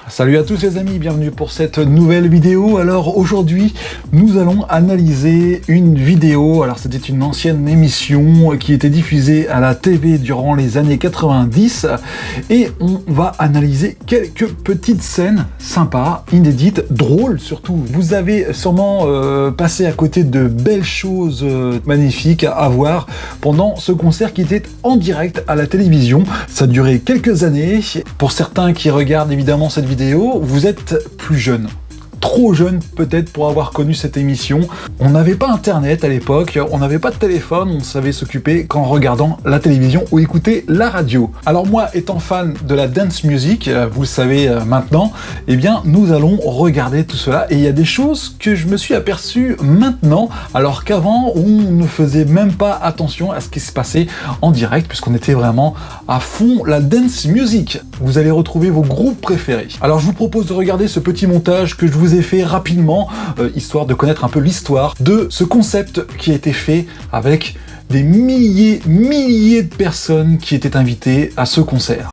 Salut à tous les amis, bienvenue pour cette nouvelle vidéo. Alors aujourd'hui, nous allons analyser une vidéo. Alors c'était une ancienne émission qui était diffusée à la TV durant les années 90 et on va analyser quelques petites scènes sympas, inédites, drôles surtout. Vous avez sûrement passé à côté de belles choses magnifiques à voir pendant ce concert qui était en direct à la télévision. Ça a duré quelques années. Pour certains qui regardent évidemment cette vidéo, vous êtes plus jeune. Trop jeune peut-être pour avoir connu cette émission. On n'avait pas internet à l'époque, on n'avait pas de téléphone, on savait s'occuper qu'en regardant la télévision ou écouter la radio. Alors moi, étant fan de la dance music, vous le savez maintenant, eh bien nous allons regarder tout cela et il y a des choses que je me suis aperçu maintenant, alors qu'avant on ne faisait même pas attention à ce qui se passait en direct puisqu'on était vraiment à fond la dance music. Vous allez retrouver vos groupes préférés. Alors je vous propose de regarder ce petit montage que je vous ai fait rapidement, histoire de connaître un peu l'histoire de ce concept qui a été fait avec des milliers de personnes qui étaient invitées à ce concert.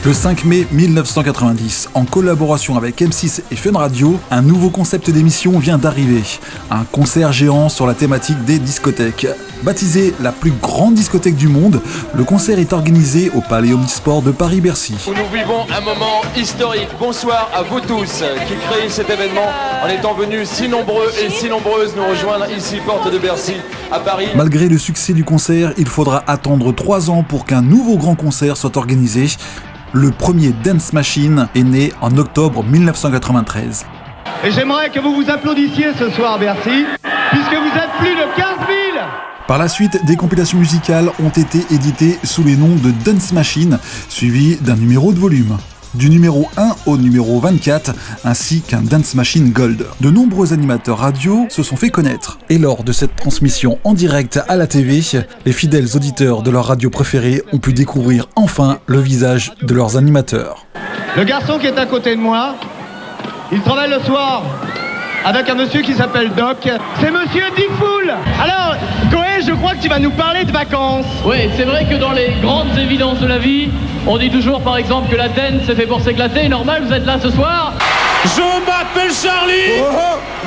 Le 5 mai 1990, en collaboration avec M6 et Fun Radio, un nouveau concept d'émission vient d'arriver. Un concert géant sur la thématique des discothèques. Baptisé la plus grande discothèque du monde, le concert est organisé au Palais Omnisport de Paris-Bercy. Nous vivons un moment historique. Bonsoir à vous tous qui créez cet événement en étant venus si nombreux et si nombreuses nous rejoindre ici, porte de Bercy, à Paris. Malgré le succès du concert, il faudra attendre 3 ans pour qu'un nouveau grand concert soit organisé. Le premier Dance Machine est né en octobre 1993. Et j'aimerais que vous vous applaudissiez ce soir, Bercy, puisque vous êtes plus de 15 000. Par la suite, des compilations musicales ont été éditées sous les noms de Dance Machine, suivis d'un numéro de volume. Du numéro 1 au numéro 24, ainsi qu'un Dance Machine Gold. De nombreux animateurs radio se sont fait connaître. Et lors de cette transmission en direct à la TV, les fidèles auditeurs de leur radio préférée ont pu découvrir enfin le visage de leurs animateurs. Le garçon qui est à côté de moi, il travaille le soir avec un monsieur qui s'appelle Doc. C'est monsieur Dick Fool. Alors, Coé, je crois que tu vas nous parler de vacances. Oui, c'est vrai que dans les grandes évidences de la vie, on dit toujours par exemple que la dance c'est fait pour s'éclater. Normal, vous êtes là ce soir. Je m'appelle Charlie.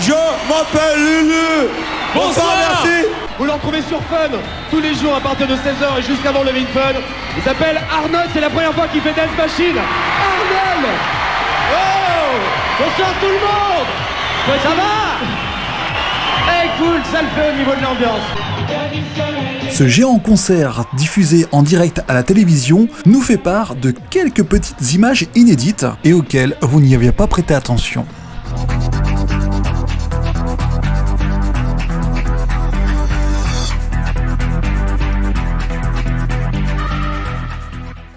Je m'appelle Lulu. Bonsoir. Merci. Vous le retrouvez sur Fun tous les jours à partir de 16h et jusqu'avant le Levin Fun. Il s'appelle Arnold, c'est la première fois qu'il fait Dance Machine. Arnold. Oh, bonsoir tout le monde. Ça va? Eh cool, ça le fait au niveau de l'ambiance. Ce géant concert diffusé en direct à la télévision nous fait part de quelques petites images inédites et auxquelles vous n'y aviez pas prêté attention.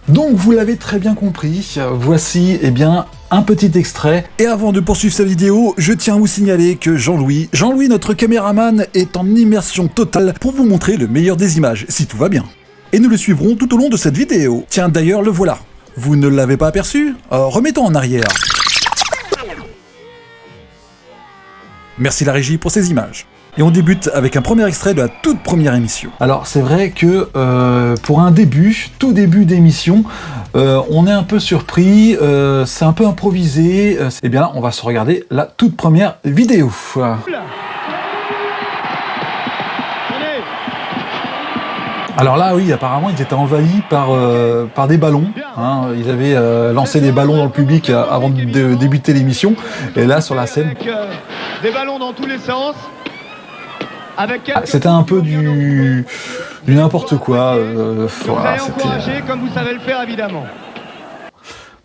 Donc vous l'avez très bien compris, voici un petit extrait. Et avant de poursuivre cette vidéo, je tiens à vous signaler que Jean-Louis, notre caméraman, est en immersion totale pour vous montrer le meilleur des images, si tout va bien. Et nous le suivrons tout au long de cette vidéo. Tiens, d'ailleurs, le voilà. Vous ne l'avez pas aperçu? Remettons en arrière. Merci la régie pour ces images. Et on débute avec un premier extrait de la toute première émission. Alors c'est vrai que pour un tout début d'émission, on est un peu surpris, c'est un peu improvisé. Eh bien là, on va se regarder la toute première vidéo. Alors là, oui, apparemment, ils étaient envahis par des ballons. Hein. Ils avaient lancé des ballons dans le public avant de débuter l'émission. Et là, sur la scène... Avec, des ballons dans tous les sens. C'était un peu du n'importe quoi. Voilà, c'était comme vous savez le faire évidemment.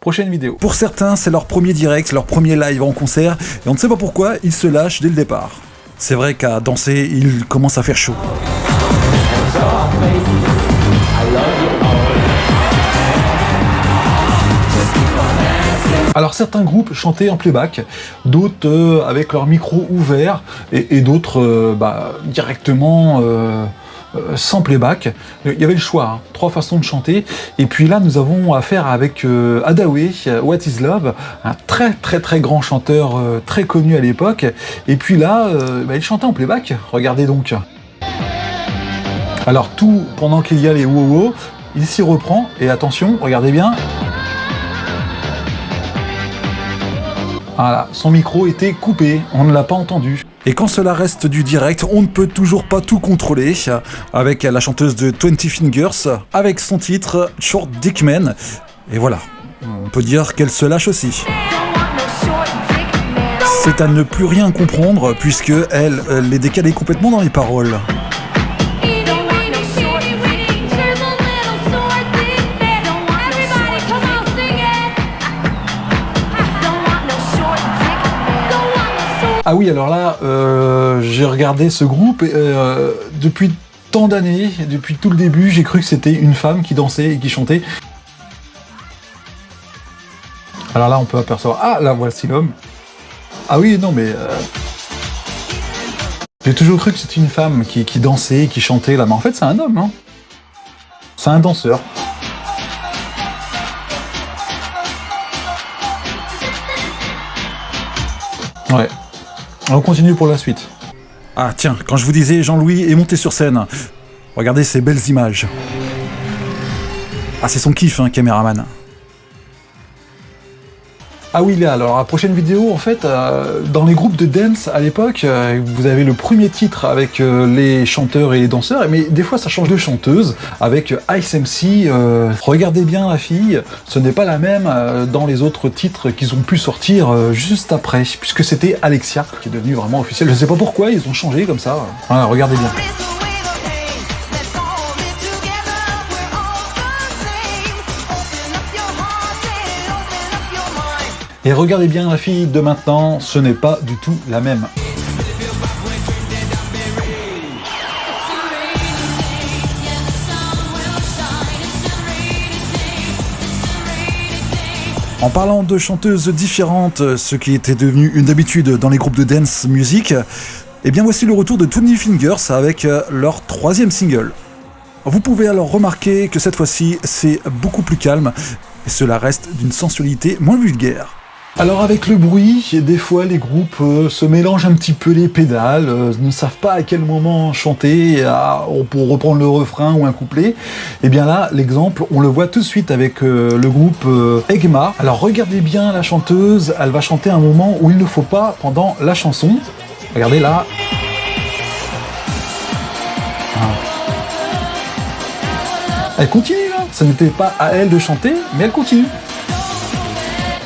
Prochaine vidéo. Pour certains, c'est leur premier direct, leur premier live en concert, et on ne sait pas pourquoi, ils se lâchent dès le départ. C'est vrai qu'à danser, il commence à faire chaud. Alors certains groupes chantaient en playback, d'autres avec leur micro ouvert, et d'autres directement sans playback. Il y avait le choix, hein, 3 façons de chanter. Et puis là, nous avons affaire avec Hadaway, What is Love, un très grand chanteur très connu à l'époque. Et puis là, il chantait en playback. Regardez donc. Alors tout pendant qu'il y a les wow-wow, il s'y reprend. Et attention, regardez bien. Voilà, son micro était coupé, on ne l'a pas entendu. Et quand cela reste du direct, on ne peut toujours pas tout contrôler, avec la chanteuse de 20 Fingers, avec son titre Short Dick Man. Et voilà, on peut dire qu'elle se lâche aussi. C'est à ne plus rien comprendre, puisque elle est décalée complètement dans les paroles. Ah oui, alors là, j'ai regardé ce groupe depuis tant d'années, depuis tout le début, j'ai cru que c'était une femme qui dansait et qui chantait. Alors là, on peut apercevoir... Ah, là, voici l'homme. Ah oui, non, mais... J'ai toujours cru que c'était une femme qui dansait, qui chantait, là, mais en fait, c'est un homme, hein. C'est un danseur. Ouais. On continue pour la suite. Ah tiens, quand je vous disais Jean-Louis est monté sur scène, regardez ces belles images. Ah c'est son kiff, hein, caméraman. Ah oui, là, alors la prochaine vidéo, en fait, dans les groupes de dance à l'époque, vous avez le premier titre avec les chanteurs et les danseurs, mais des fois ça change de chanteuse, avec Ice MC, regardez bien la fille, ce n'est pas la même dans les autres titres qu'ils ont pu sortir juste après, puisque c'était Alexia, qui est devenue vraiment officielle. Je sais pas pourquoi, ils ont changé comme ça. Voilà, regardez bien. Et regardez bien la fille de maintenant, ce n'est pas du tout la même. En parlant de chanteuses différentes, ce qui était devenu une habitude dans les groupes de dance music, eh bien voici le retour de 20 Fingers avec leur 3e single. Vous pouvez alors remarquer que cette fois-ci, c'est beaucoup plus calme, et cela reste d'une sensualité moins vulgaire. Alors avec le bruit, des fois les groupes se mélangent un petit peu les pédales, ne savent pas à quel moment chanter pour reprendre le refrain ou un couplet. Et bien là, l'exemple, on le voit tout de suite avec le groupe Egma. Alors regardez bien la chanteuse, elle va chanter un moment où il ne faut pas pendant la chanson. Regardez là. Elle continue là, ça n'était pas à elle de chanter, mais elle continue.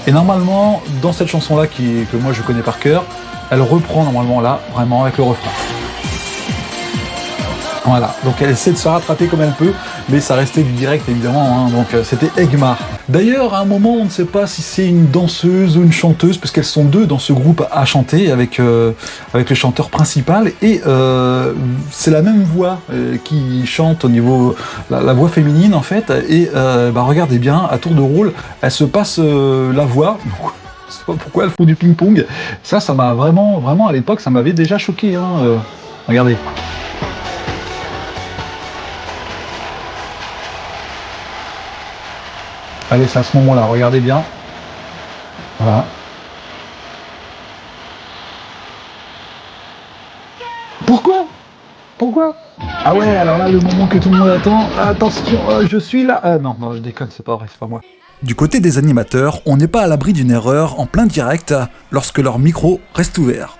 Et normalement, dans cette chanson-là, que moi je connais par cœur, elle reprend normalement là, vraiment avec le refrain. Voilà, donc elle essaie de se rattraper comme elle peut, mais ça restait du direct évidemment, hein, donc c'était Egmar. D'ailleurs, à un moment, on ne sait pas si c'est une danseuse ou une chanteuse, parce qu'elles sont deux dans ce groupe à chanter avec le chanteur principal, et c'est la même voix qui chante au niveau, la voix féminine en fait, et regardez bien, à tour de rôle, elle se passe la voix. Je sais pas pourquoi elles font du ping-pong. Ça m'a vraiment à l'époque, ça m'avait déjà choqué. Hein, regardez. Allez, c'est à ce moment-là, regardez bien. Voilà. Pourquoi? Ah ouais, alors là, le moment que tout le monde attend. Attention, je suis là. Ah non, je déconne, c'est pas vrai, c'est pas moi. Du côté des animateurs, on n'est pas à l'abri d'une erreur en plein direct lorsque leur micro reste ouvert.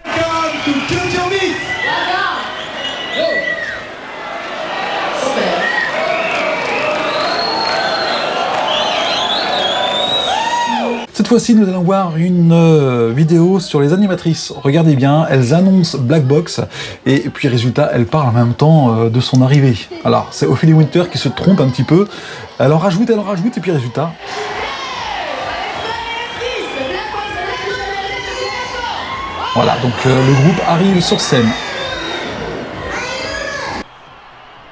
Cette fois-ci, nous allons voir une vidéo sur les animatrices. Regardez bien, elles annoncent Black Box, et puis résultat, elles parlent en même temps de son arrivée. Alors, c'est Ophélie Winter qui se trompe un petit peu. Elle en rajoute, et puis résultat... Voilà, donc le groupe arrive sur scène.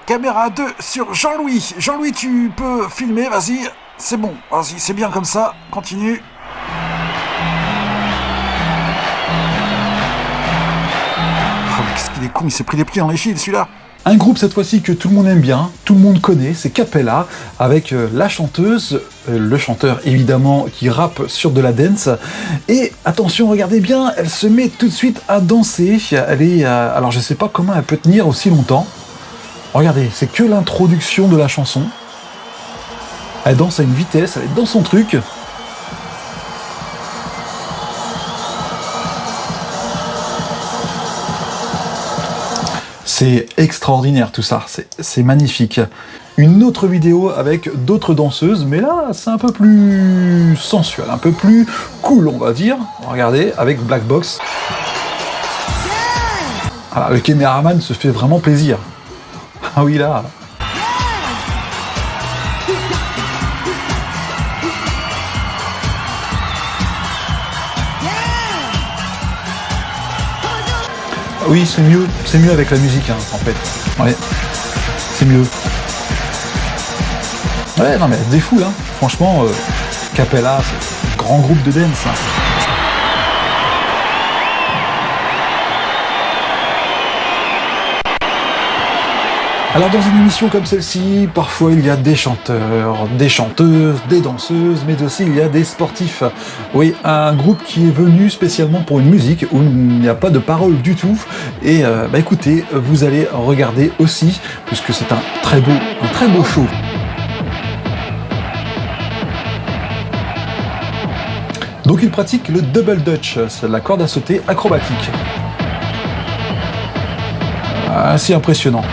Caméra 2 sur Jean-Louis. Jean-Louis, tu peux filmer, vas-y. C'est bon, vas-y, c'est bien comme ça. Continue. Oh, mais qu'est-ce qu'il est con, il s'est pris les pieds dans les fils, celui-là. Un groupe cette fois-ci que tout le monde aime bien, tout le monde connaît, c'est Capella, avec la chanteuse, le chanteur évidemment qui rappe sur de la dance. Et attention, regardez bien, elle se met tout de suite à danser. Elle est, alors je sais pas comment elle peut tenir aussi longtemps. Regardez, c'est que l'introduction de la chanson. Elle danse à une vitesse, elle est dans son truc. C'est extraordinaire tout ça, c'est magnifique. Une autre vidéo avec d'autres danseuses, mais là c'est un peu plus sensuel, un peu plus cool on va dire. Regardez, avec Black Box. Voilà, le caméraman se fait vraiment plaisir. Ah oui là. Oui, c'est mieux avec la musique, hein, en fait. Ouais, c'est mieux. Ouais, non mais elle se défoule, hein. Franchement, Capella, c'est un grand groupe de dance. Hein. Alors dans une émission comme celle-ci, parfois il y a des chanteurs, des chanteuses, des danseuses, mais aussi il y a des sportifs. Oui, un groupe qui est venu spécialement pour une musique où il n'y a pas de paroles du tout. Et bah écoutez, vous allez regarder aussi, puisque c'est un très beau show. Donc il pratique le double dutch, c'est de la corde à sauter acrobatique. Assez impressionnant.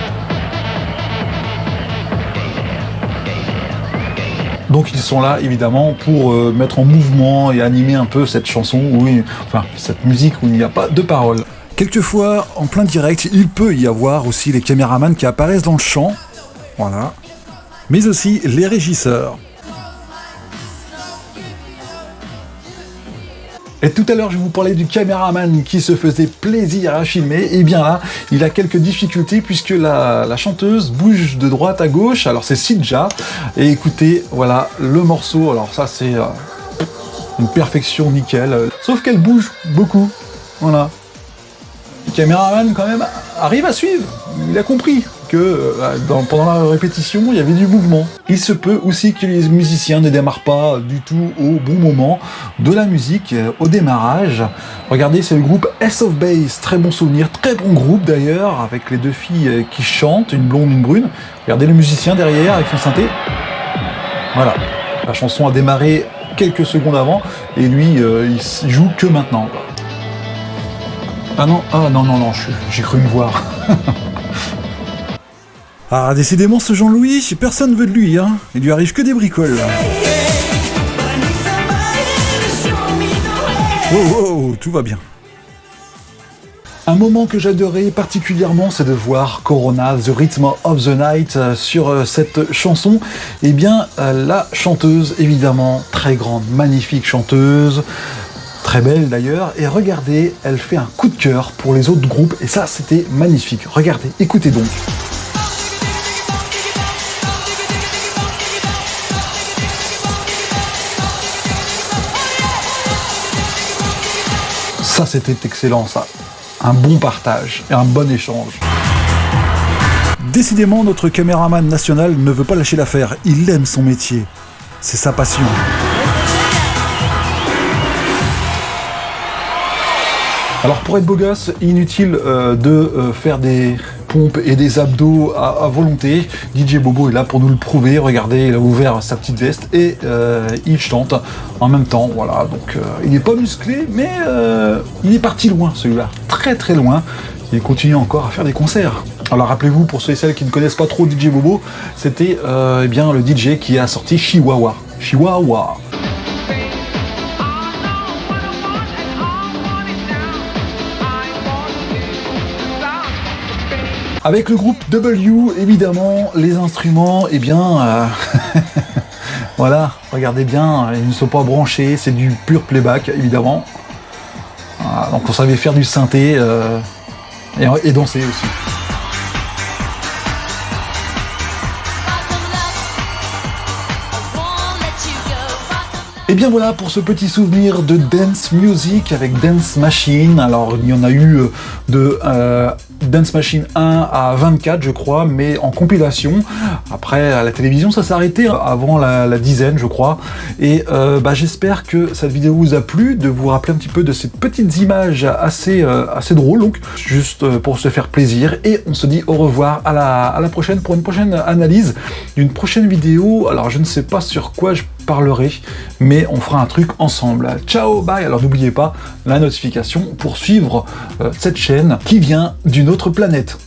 Donc ils sont là évidemment pour mettre en mouvement et animer un peu cette chanson, cette musique où il n'y a pas de paroles. Quelquefois, en plein direct, il peut y avoir aussi les caméramans qui apparaissent dans le champ, voilà, mais aussi les régisseurs. Et tout à l'heure, je vous parlais du caméraman qui se faisait plaisir à filmer. Et bien là, il a quelques difficultés puisque la chanteuse bouge de droite à gauche. Alors c'est Sidja. Et écoutez, voilà le morceau. Alors ça, c'est une perfection nickel. Sauf qu'elle bouge beaucoup. Voilà. Le caméraman, quand même, arrive à suivre. Il a compris que pendant la répétition, il y avait du mouvement. Il se peut aussi que les musiciens ne démarrent pas du tout au bon moment de la musique, au démarrage. Regardez, c'est le groupe Ace of Base, très bon souvenir, très bon groupe d'ailleurs, avec les deux filles qui chantent, une blonde, une brune. Regardez le musicien derrière avec son synthé. Voilà, la chanson a démarré quelques secondes avant, et lui, il joue que maintenant. Ah non, j'ai cru me voir. Ah, décidément, ce Jean-Louis, personne ne veut de lui, hein. Il lui arrive que des bricoles, là. Oh, tout va bien. Un moment que j'adorais particulièrement, c'est de voir Corona, The Rhythm of the Night sur cette chanson. Eh bien, la chanteuse, évidemment, très grande, magnifique chanteuse, très belle d'ailleurs, et regardez, elle fait un coup de cœur pour les autres groupes, et ça, c'était magnifique. Regardez, écoutez donc. Ça, c'était excellent, ça. Un bon partage et un bon échange. Décidément, notre caméraman national ne veut pas lâcher l'affaire. Il aime son métier. C'est sa passion. Alors, pour être beau gosse, inutile de faire des pompes et des abdos à volonté. DJ Bobo est là pour nous le prouver. Regardez, il a ouvert sa petite veste et il chante en même temps. Voilà, donc il n'est pas musclé, mais il est parti loin, celui-là. Très très loin. Il continue encore à faire des concerts. Alors rappelez-vous, pour ceux et celles qui ne connaissent pas trop DJ Bobo, c'était bien le DJ qui a sorti Chihuahua. Chihuahua. Avec le groupe W, évidemment, les instruments, eh bien, voilà, regardez bien, ils ne sont pas branchés, c'est du pur playback, évidemment. Voilà, donc on savait faire du synthé et danser aussi. Eh bien voilà pour ce petit souvenir de dance music avec Dance Machine. Alors il y en a eu de Dance Machine 1 à 24 je crois, mais en compilation. Après à la télévision ça s'est arrêté avant la dizaine je crois. Et j'espère que cette vidéo vous a plu, de vous rappeler un petit peu de ces petites images assez drôles, donc juste pour se faire plaisir. Et on se dit au revoir à la prochaine pour une prochaine analyse d'une prochaine vidéo. Alors je ne sais pas sur quoi je parlerai, mais on fera un truc ensemble. Ciao, bye. Alors n'oubliez pas la notification pour suivre cette chaîne qui vient d'une autre planète.